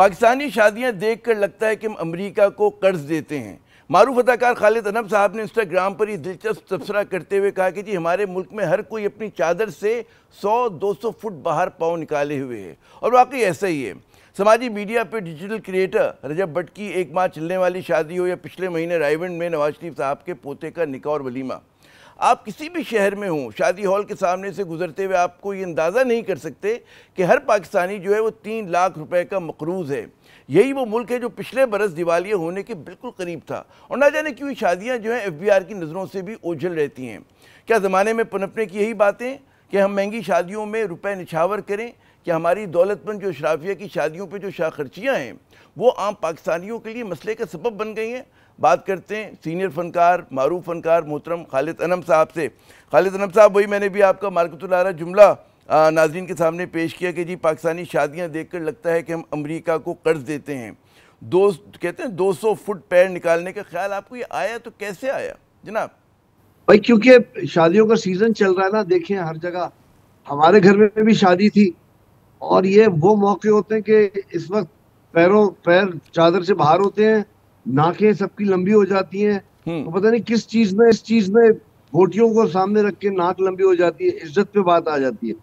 पाकिस्तानी शादियां देखकर लगता है कि हम अमेरिका को कर्ज देते हैं। मारूफ अदाकार खालिद अनम साहब ने इंस्टाग्राम पर ये दिलचस्प तबसरा करते हुए कहा कि जी हमारे मुल्क में हर कोई अपनी चादर से 100-200 फुट बाहर पाँव निकाले हुए है, और वाकई ऐसा ही है। समाजी मीडिया पर डिजिटल क्रिएटर रजब भट्ट की 1 माह चलने वाली शादी हो या पिछले महीने रायवंड में नवाज शरीफ साहब के पोते का निकाह और वलीमा, आप किसी भी शहर में हों, शादी हॉल के सामने से गुजरते हुए आपको ये अंदाज़ा नहीं कर सकते कि हर पाकिस्तानी जो है वो 3 लाख रुपए का मकरूज़ है। यही वो मुल्क है जो पिछले बरस दिवालिया होने के बिल्कुल करीब था, और ना जाने क्यों शादियां जो हैं FBI की नज़रों से भी ओझल रहती हैं। क्या ज़माने में पनपने की यही बातें कि हम महंगी शादियों में रुपए निछावर करें? कि हमारी दौलतमंद जो अशराफिया की शादियों पे जो शाखर्चियाँ हैं वो आम पाकिस्तानियों के लिए मसले का सबब बन गई हैं? बात करते हैं सीनियर फ़नकार, मारूफ फ़नकार मोहतरम खालिद अनम साहब से। खालिद अनम साहब, वही मैंने भी आपका मार्कतुल आरा जुमला नाज़रीन के सामने पेश किया कि जी पाकिस्तानी शादियाँ देखकर लगता है कि हम अमेरिका को कर्ज देते हैं। दोस्त कहते हैं 200 फुट पैर निकालने का ख्याल आपको ये आया तो कैसे आया जनाब? भाई क्योंकि शादियों का सीजन चल रहा है ना, देखें हर जगह, हमारे घर में भी शादी थी, और ये वो मौके होते हैं कि इस वक्त पैर चादर से बाहर होते हैं, नाकें सबकी लंबी हो जाती हैं, तो पता नहीं किस चीज में घोटियों को सामने रख के नाक लंबी हो जाती है, इज्जत पे बात आ जाती है।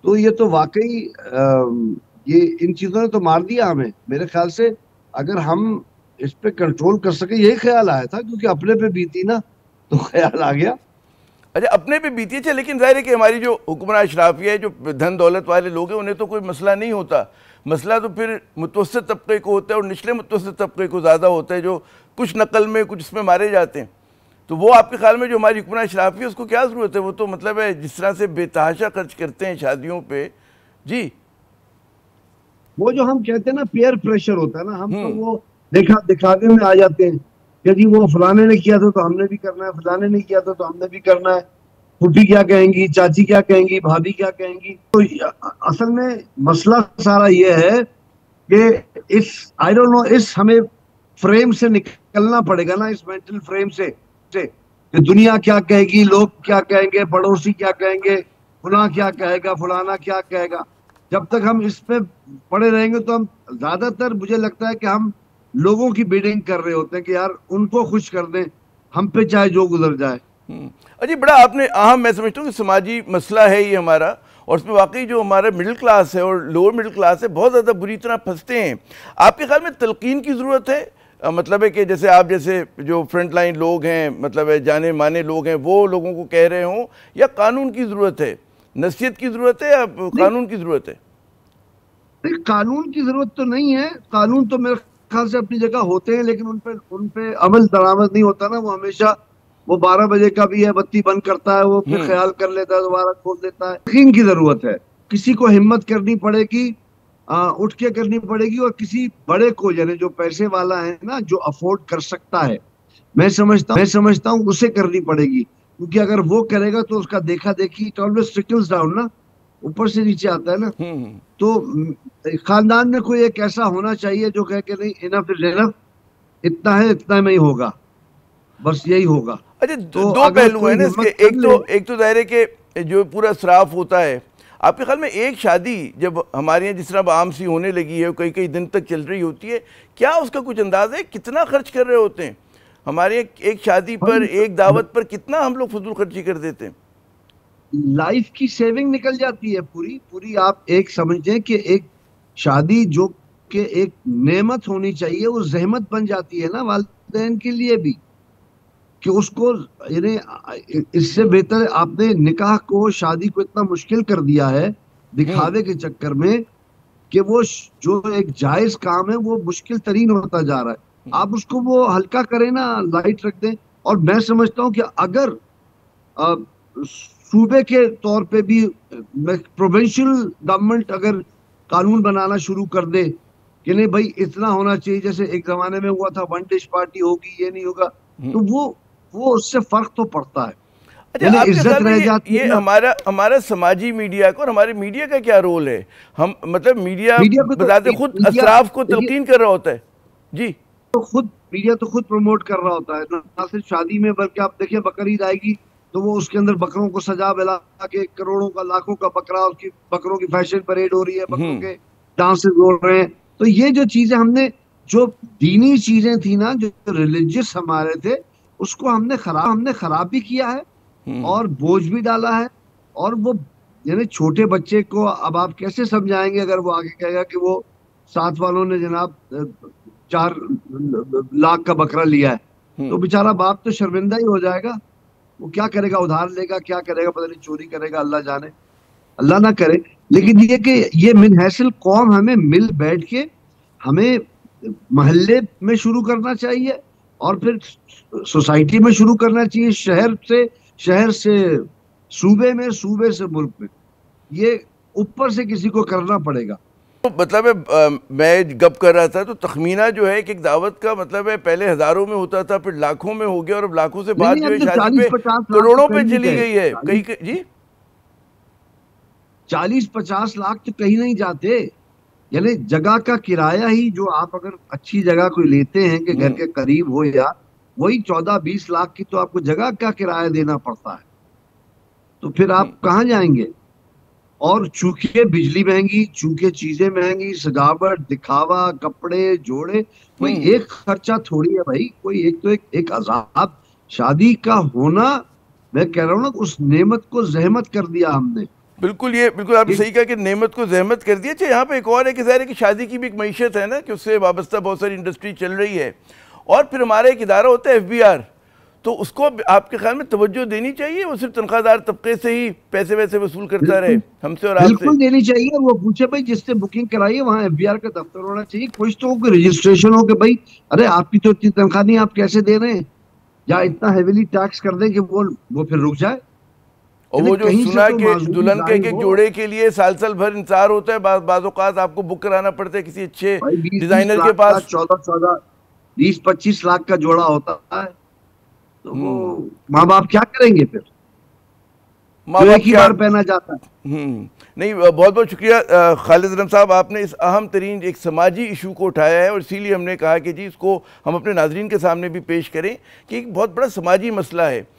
तो ये तो वाकई ये इन चीजों ने तो मार दिया हमें। मेरे ख्याल से अगर हम इस पे कंट्रोल कर सके, यही ख्याल आया था, क्योंकि अपने पे बीती ना तो ख्याल आ गया। अच्छा, अपने पे बीती है, लेकिन जाहिर है कि हमारी जो हुक्मरान अशराफिया है, जो धन दौलत वाले लोग हैं, उन्हें तो कोई मसला नहीं होता। मसला तो फिर मुतवस्सित तबके को होता है, और निचले मुतवस्सित तबके को ज़्यादा होता है, जो कुछ नकल में कुछ इसमें मारे जाते हैं। तो वो आपके ख्याल में जो हमारी हुक्मरान अशराफिया है उसको क्या ज़रूरत है? वो तो मतलब है जिस तरह से बेतहाशा खर्च करते हैं शादियों पर जी, वो जो हम कहते हैं ना पीयर प्रेशर होता है ना, हम तो वो दिखावे में आ जाते हैं कि जी वो फलाने ने किया था तो हमने भी करना है, फलाने ने किया था तो हमने भी करना है, फूफी क्या कहेंगी, चाची क्या कहेंगी, भाभी क्या कहेंगी। तो असल में मसला सारा ये है कि आई डोंट नो, इस हमें फ्रेम से निकलना पड़ेगा ना, इस मेंटल फ्रेम से कि दुनिया क्या कहेगी, लोग क्या कहेंगे, पड़ोसी क्या कहेंगे, फुला क्या कहेगा, फलाना क्या कहेगा। जब तक हम इस पे पड़े रहेंगे तो हम ज्यादातर, मुझे लगता है कि हम लोगों की बिडिंग कर रहे होते हैं कि यार उनको खुश कर दें, हम पे चाहे जो गुजर जाए। अजी बड़ा आपने अहम, मैं समझता हूँ कि समाजी मसला है ये हमारा, और उसमें वाकई जो हमारा मिडिल क्लास है और लोअर मिडिल क्लास है बहुत ज़्यादा बुरी तरह फंसते हैं। आपके ख्याल में तलकीन की ज़रूरत है? मतलब है कि जैसे आप जैसे जो फ्रंट लाइन लोग हैं, मतलब है जाने माने लोग हैं, वो लोगों को कह रहे हों, या कानून की ज़रूरत है, नसीहत की ज़रूरत है, या कानून की ज़रूरत है? कानून की ज़रूरत तो नहीं है, कानून तो मेरे ख्याल से अपनी जगह होते हैं, लेकिन उन पे अमल दरामद नहीं होता ना। वो हमेशा वो 12 बजे का भी है, बत्ती बंद करता है, वो फिर ख्याल कर लेता है, दोबारा खोल देता है। यकीन की जरूरत है, किसी को हिम्मत करनी पड़ेगी, उठ के करनी पड़ेगी, और किसी बड़े को, यानी जो पैसे वाला है ना, जो अफोर्ड कर सकता है, मैं समझता हूँ उसे करनी पड़ेगी। क्योंकि अगर वो करेगा तो उसका देखा देखी, इट ऑलवेज ट्रिकल्स डाउन ना, ऊपर से नीचे आता है ना। तो खानदान में कोई एक ऐसा होना चाहिए जो कहे कि नहीं, इनफ इज इनफ, इतना है, इतना में ही होगा, बस यही होगा। अच्छा, तो दो पहलू है ना इसके। एक तो दायरे के जो पूरा सराफ होता है। आपके ख्याल में एक शादी जब हमारे यहाँ जिस तरह आम सी होने लगी है, कई कई दिन तक चल रही होती है, क्या उसका कुछ अंदाज़ है कितना खर्च कर रहे होते हैं? हमारे एक शादी पर, एक दावत पर कितना हम लोग फजूल खर्ची कर देते हैं? लाइफ की सेविंग निकल जाती है पूरी पूरी। आप एक समझें कि एक शादी जो कि एक नेमत होनी चाहिए, वो जहमत बन जाती है ना वालिदैन के लिए भी, कि उसको, यानी इससे बेहतर आपने निकाह को, शादी को इतना मुश्किल कर दिया है दिखावे के चक्कर में, कि वो जो एक जायज काम है वो मुश्किल तरीन होता जा रहा है। आप उसको वो हल्का करें ना, लाइट रख दें। और मैं समझता हूँ कि अगर सूबे के तौर पे भी प्रोविंशियल गवर्नमेंट अगर कानून बनाना शुरू कर दे कि नहीं भाई इतना होना चाहिए, जैसे एक जमाने में हुआ था, वन डिश पार्टी होगी, ये नहीं होगा, तो वो उससे फर्क तो पड़ता है। अच्छा, इज्जत रह जाती है। ये हमारा समाजी मीडिया का और हमारे मीडिया का क्या रोल है? हम मतलब मीडिया बताते खुद असराफ को तलकीन कर रहा होता है जी, तो मीडिया तो खुद प्रमोट कर रहा होता है, ना सिर्फ शादी में, बल्कि आप देखिए बकरीद आएगी तो वो उसके अंदर बकरों को सजा मिला के, करोड़ों का, लाखों का बकरा, उसकी बकरों की फैशन परेड हो रही है, बकरों के डांसेस हो रहे हैं, तो ये जो चीजें हमने, जो दीनी चीजें थी ना, जो रिलीजियस हमारे थे, उसको हमने खराब भी किया है और बोझ भी डाला है। और वो यानी छोटे बच्चे को अब आप कैसे समझाएंगे अगर वो आगे कहेगा कि वो साथ वालों ने जनाब 4 लाख का बकरा लिया है, तो बेचारा बाप तो शर्मिंदा ही हो जाएगा। वो क्या करेगा, उधार लेगा, क्या करेगा, पता नहीं, चोरी करेगा, अल्लाह जाने, अल्लाह ना करे। लेकिन ये कि ये मिन हैसिल कौम हमें मिल बैठ के, हमें मोहल्ले में शुरू करना चाहिए और फिर सोसाइटी में शुरू करना चाहिए, शहर से सूबे में, सूबे से मुल्क में। ये ऊपर से किसी को करना पड़ेगा। तो मतलब है मैं गप कर रहा था तो तखमीना जो है कि एक दावत का मतलब है पहले हजारों में होता था, फिर लाखों में हो गया और अब लाखों से बात नहीं, जो अब है तो शादी पे 40-50 लाख तो करोड़ों पे कहीं नहीं चली गए। गई है कहीं जी। 40-50 लाख तो कहीं नहीं जाते। यानी जगह का किराया ही, जो आप अगर अच्छी जगह कोई लेते हैं कि घर के करीब हो, या वही 14-20 लाख की तो आपको जगह का किराया देना पड़ता है। तो फिर आप कहाँ जाएंगे? और चूंकि बिजली महंगी, चूंकि चीजें महंगी, सजावट, दिखावा, कपड़े, जोड़े, कोई एक खर्चा थोड़ी है भाई, कोई एक तो एक अजाब शादी का होना। मैं कह रहा हूँ ना, उस नेमत को जहमत कर दिया हमने। बिल्कुल, ये बिल्कुल आपने सही कहा कि नेमत को जहमत कर दिया। अच्छा, यहाँ पे एक और है कि ज़ाहिर है कि शादी की भी एक मईशत है ना, कि उससे वाबस्ता बहुत सारी इंडस्ट्री चल रही है। और फिर हमारा एक इदारा होता है FBR, तो उसको आपके ख्याल में तवज्जो देनी चाहिए? वो सिर्फ तनख्वाहदार तबके से ही पैसे वैसे वसूल करता रहे हमसे और आपसे? बिल्कुल देनी चाहिए। वो पूछे भाई जिससे बुकिंग कराई है वहाँ FBR का दफ्तर होना चाहिए, कुछ तो कोई रजिस्ट्रेशन हो कि भाई अरे आपकी तो इतनी तनख्वाह नहीं, आप कैसे दे रहे हैं, या इतना हेविली टैक्स कर दें कि वो फिर रुक जाए। और वो जो सुना कि दुल्हन के एक जोड़े के लिए साल साल भर इंतजार होता है, बाज़ आपको बुक कराना पड़ता है किसी अच्छे डिजाइनर के पास। 20-25 लाख का जोड़ा होता है, तो वो माँ बाप क्या करेंगे फिर? माँ बाप एक ही बार पहना जाता है। नहीं, बहुत बहुत शुक्रिया खालिद अनम साहब, आपने इस अहम तरीन एक समाजी इशू को उठाया है और इसीलिए हमने कहा कि जी इसको हम अपने नाजरीन के सामने भी पेश करें कि एक बहुत बड़ा समाजी मसला है।